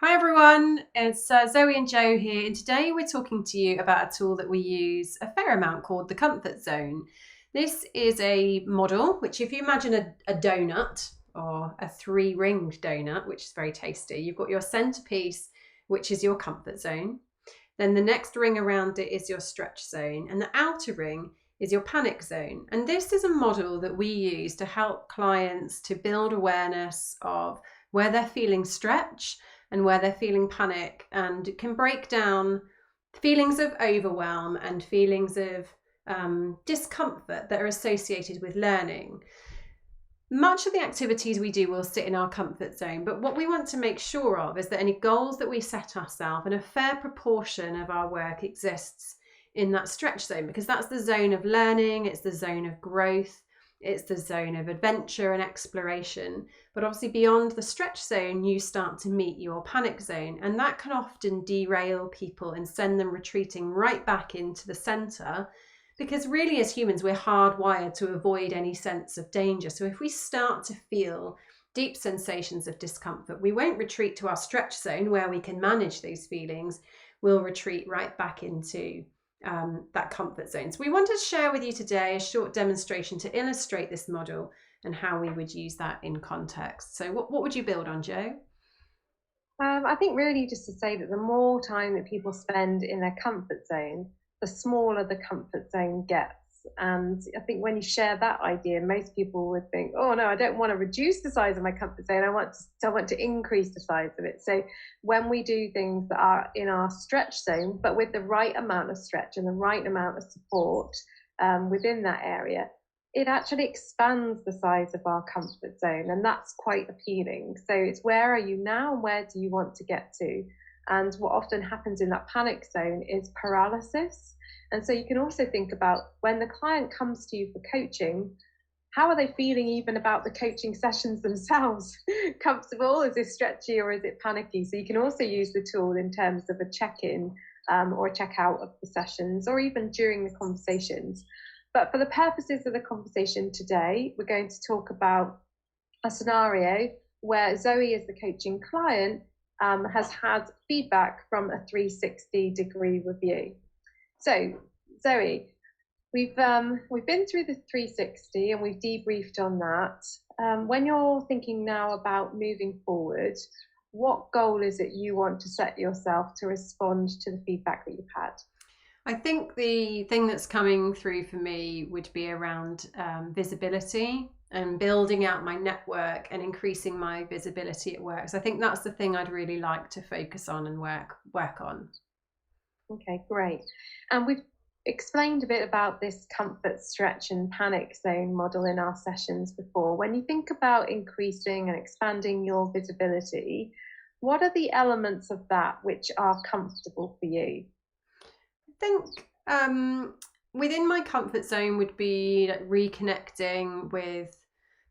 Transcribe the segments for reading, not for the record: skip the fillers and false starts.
Hi everyone, it's Zoe and Joe here, and today we're talking to you about a tool that we use a fair amount called the comfort zone. This is a model which, if you imagine a donut or a three-ringed donut, which is very tasty, you've got your centerpiece, which is your comfort zone. Then the next ring around it is your stretch zone, and the outer ring is your panic zone. And this is a model that we use to help clients to build awareness of where they're feeling stretch and where they're feeling panic, and it can break down feelings of overwhelm and feelings of discomfort that are associated with learning. Much of the activities we do will sit in our comfort zone, but what we want to make sure of is that any goals that we set ourselves and a fair proportion of our work exists in that stretch zone, because that's the zone of learning, it's the zone of growth, it's the zone of adventure and exploration. But obviously beyond the stretch zone, you start to meet your panic zone, and that can often derail people and send them retreating right back into the center, because really as humans, we're hardwired to avoid any sense of danger. So if we start to feel deep sensations of discomfort, we won't retreat to our stretch zone where we can manage those feelings. We'll retreat right back into that comfort zone. So we wanted to share with you today a short demonstration to illustrate this model and how we would use that in context. So what would you build on, Joe? I think really just to say that the more time that people spend in their comfort zone, the smaller the comfort zone gets. And I think when you share that idea, most people would think, oh no, I don't want to reduce the size of my comfort zone. I want to increase the size of it. So when we do things that are in our stretch zone, but with the right amount of stretch and the right amount of support within that area, it actually expands the size of our comfort zone, and that's quite appealing. So it's where are you now and where do you want to get to? And what often happens in that panic zone is paralysis. And so you can also think about when the client comes to you for coaching, how are they feeling even about the coaching sessions themselves? Comfortable? Is it stretchy or is it panicky? So you can also use the tool in terms of a check-in or a check-out of the sessions, or even during the conversations. But for the purposes of the conversation today, we're going to talk about a scenario where Zoe, as the coaching client, has had feedback from a 360-degree review. So, Zoe, we've been through the 360 and we've debriefed on that. When you're thinking now about moving forward, what goal is it you want to set yourself to respond to the feedback that you've had? I think the thing that's coming through for me would be around visibility and building out my network and increasing my visibility at work. So I think that's the thing I'd really like to focus on and work on. Okay, great. And we've explained a bit about this comfort, stretch and panic zone model in our sessions before. When you think about increasing and expanding your visibility, what are the elements of that which are comfortable for you? I think within my comfort zone would be like reconnecting with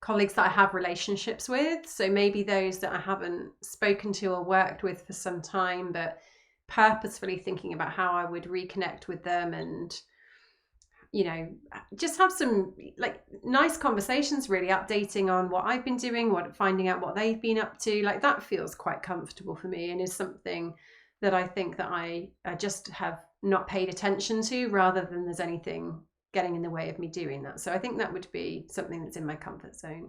colleagues that I have relationships with. So maybe those that I haven't spoken to or worked with for some time, but purposefully thinking about how I would reconnect with them and, just have some like nice conversations, really updating on what I've been doing, finding out what they've been up to. Like that feels quite comfortable for me and is something that I think that I just have not paid attention to, rather than there's anything getting in the way of me doing that. So I think that would be something that's in my comfort zone.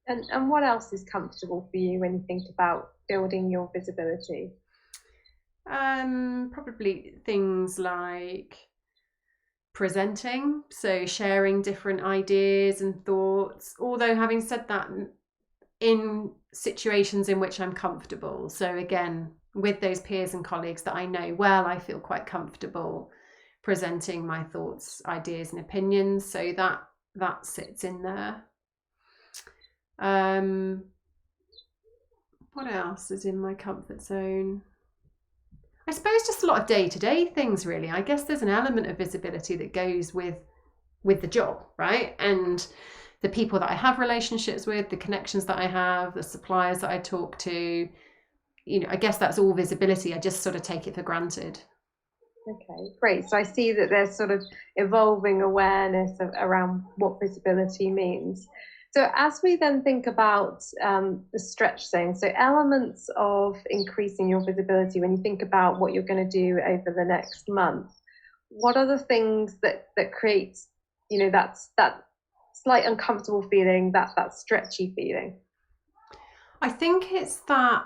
And what else is comfortable for you when you think about building your visibility? Probably things like presenting, so sharing different ideas and thoughts. Although having said that, in situations in which I'm comfortable. So again, with those peers and colleagues that I know well, I feel quite comfortable presenting my thoughts, ideas and opinions. So that sits in there. What else is in my comfort zone? I suppose just a lot of day-to-day things, really. I guess there's an element of visibility that goes with the job, right? And the people that I have relationships with, the connections that I have, the suppliers that I talk to, I guess that's all visibility. I just sort of take it for granted. Okay, great. So I see that there's sort of evolving awareness around what visibility means. So as we then think about the stretch zone, so elements of increasing your visibility, when you think about what you're going to do over the next month, what are the things that creates, that slight uncomfortable feeling, that stretchy feeling? I think it's that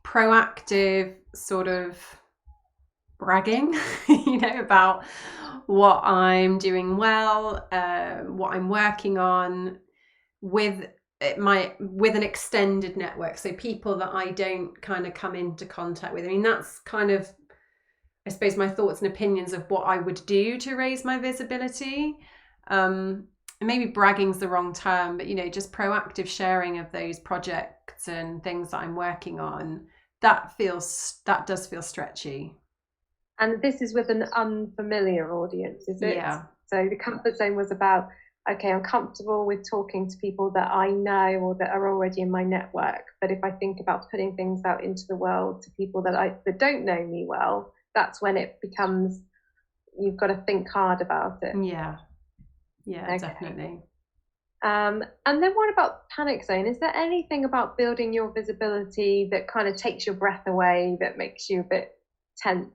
proactive sort of bragging, about what I'm doing well, what I'm working on with with an extended network. So people that I don't kind of come into contact with. I mean, that's kind of, I suppose, my thoughts and opinions of what I would do to raise my visibility. Maybe bragging's the wrong term, but just proactive sharing of those projects and things that I'm working on. That does feel stretchy. And this is with an unfamiliar audience, is it? Yeah. So the comfort zone was about, okay, I'm comfortable with talking to people that I know or that are already in my network. But if I think about putting things out into the world to people that don't know me well, that's when it becomes, you've got to think hard about it. Yeah. Yeah, okay. Definitely. And then what about panic zone? Is there anything about building your visibility that kind of takes your breath away, that makes you a bit tense?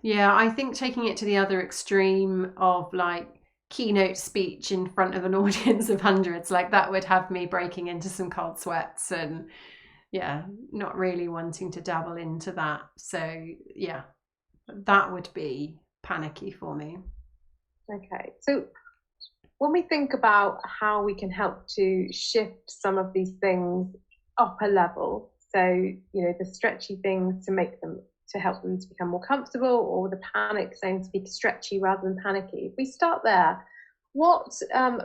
Yeah, I think taking it to the other extreme of like keynote speech in front of an audience of hundreds, like that would have me breaking into some cold sweats and not really wanting to dabble into that. So yeah, that would be panicky for me. Okay. So when we think about how we can help to shift some of these things up a level, so the stretchy things to help them to become more comfortable, or the panic zone to be stretchy rather than panicky. If we start there, what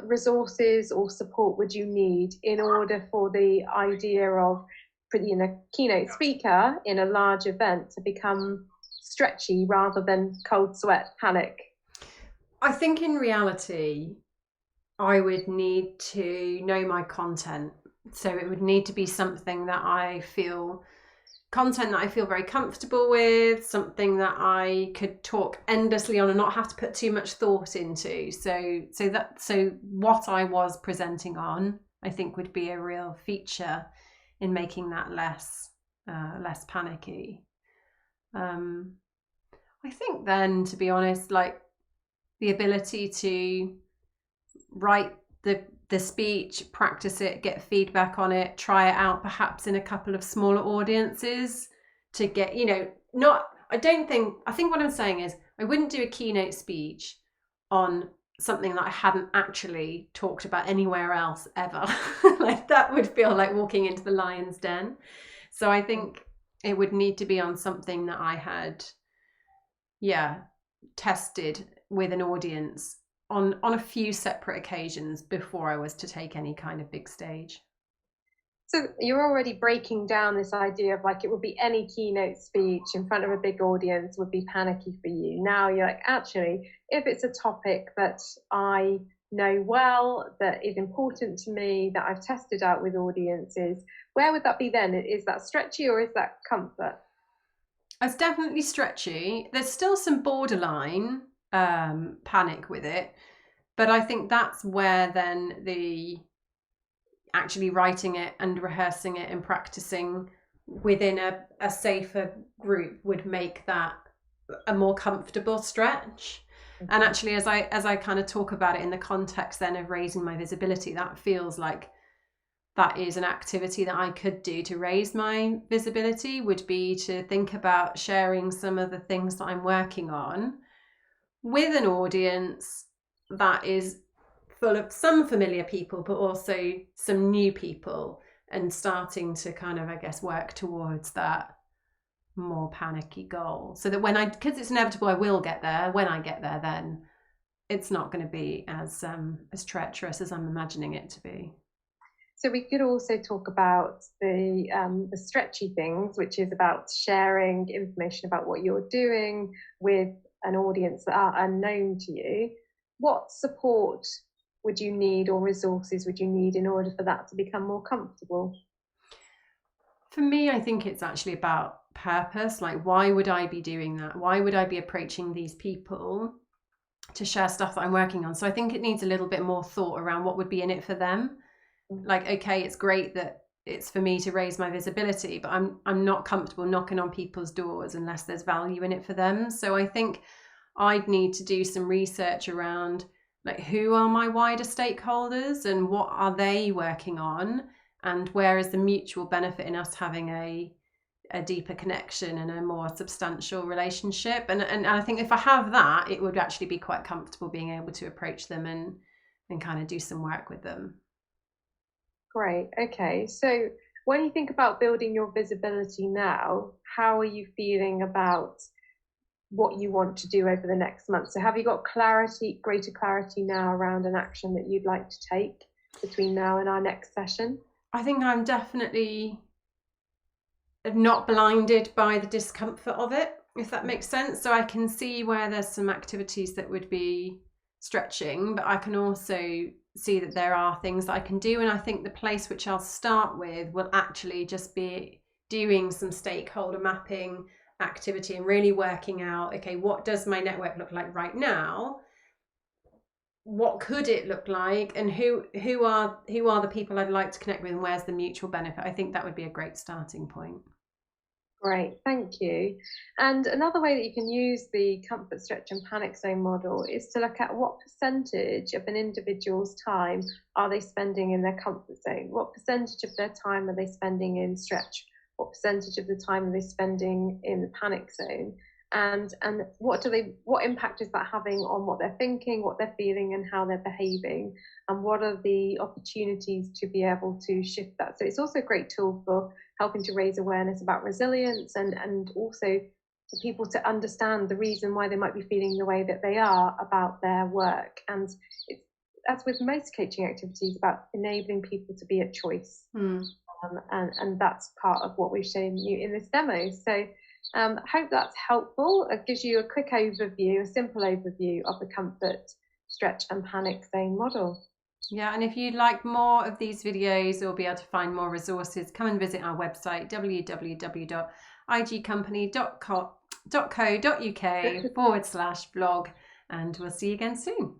resources or support would you need in order for the idea of putting a keynote speaker in a large event to become stretchy rather than cold sweat panic? I think in reality, I would need to know my content. So it would need to be something that I feel very comfortable with, something that I could talk endlessly on and not have to put too much thought into. So what I was presenting on, I think, would be a real feature in making that less panicky. I think then, to be honest, like the ability to write the speech, practice it, get feedback on it, try it out perhaps in a couple of smaller audiences to get, I think what I'm saying is I wouldn't do a keynote speech on something that I hadn't actually talked about anywhere else ever. Like that would feel like walking into the lion's den. So I think it would need to be on something that I had, tested with an audience on a few separate occasions before I was to take any kind of big stage. So you're already breaking down this idea of like it would be any keynote speech in front of a big audience would be panicky for you. Now you're like, actually, if it's a topic that I know well, that is important to me, that I've tested out with audiences, where would that be then? Is that stretchy or is that comfort? It's definitely stretchy. There's still some borderline panic with it, but I think that's where then the actually writing it and rehearsing it and practicing within a safer group would make that a more comfortable stretch. And actually, as I kind of talk about it in the context then of raising my visibility, that feels like that is an activity that I could do to raise my visibility, would be to think about sharing some of the things that I'm working on with an audience that is full of some familiar people, but also some new people, and starting to kind of, I guess, work towards that more panicky goal. So that because it's inevitable, I will get there. When I get there, then it's not going to be as treacherous as I'm imagining it to be. So we could also talk about the stretchy things, which is about sharing information about what you're doing with an audience that are unknown to you. What support would you need or resources would you need in order for that to become more comfortable? For me, I think it's actually about purpose. Like, why would I be doing that? Why would I be approaching these people? to share stuff that I'm working on. So I think it needs a little bit more thought around what would be in it for them. Like, okay, it's great that it's for me to raise my visibility, but I'm not comfortable knocking on people's doors unless there's value in it for them. So I think I'd need to do some research around, like, who are my wider stakeholders and what are they working on, and where is the mutual benefit in us having a deeper connection and a more substantial relationship. And I think if I have that, it would actually be quite comfortable being able to approach them and kind of do some work with them. Great. Okay. So when you think about building your visibility now, how are you feeling about what you want to do over the next month? So have you got greater clarity now around an action that you'd like to take between now and our next session? I think I'm definitely not blinded by the discomfort of it, if that makes sense. So I can see where there's some activities that would be stretching, but I can also see that there are things that I can do. And I think the place which I'll start with will actually just be doing some stakeholder mapping activity and really working out, okay, what does my network look like right now? What could it look like, and who are the people I'd like to connect with, and where's the mutual benefit? I think that would be a great starting point. Great, thank you. And another way that you can use the comfort, stretch and panic zone model is to look at what percentage of an individual's time are they spending in their comfort zone? What percentage of their time are they spending in stretch? What percentage of the time are they spending in the panic zone? And what impact is that having on what they're thinking, what they're feeling, and how they're behaving? And what are the opportunities to be able to shift that? So it's also a great tool for helping to raise awareness about resilience, and also for people to understand the reason why they might be feeling the way that they are about their work. And it's, as with most coaching activities, about enabling people to be at choice. And that's part of what we've shown you in this demo. So I hope that's helpful. It gives you a quick overview, a simple overview of the comfort, stretch and panic zone model. Yeah, and if you'd like more of these videos or be able to find more resources, come and visit our website, www.igcompany.co.uk/blog, and we'll see you again soon.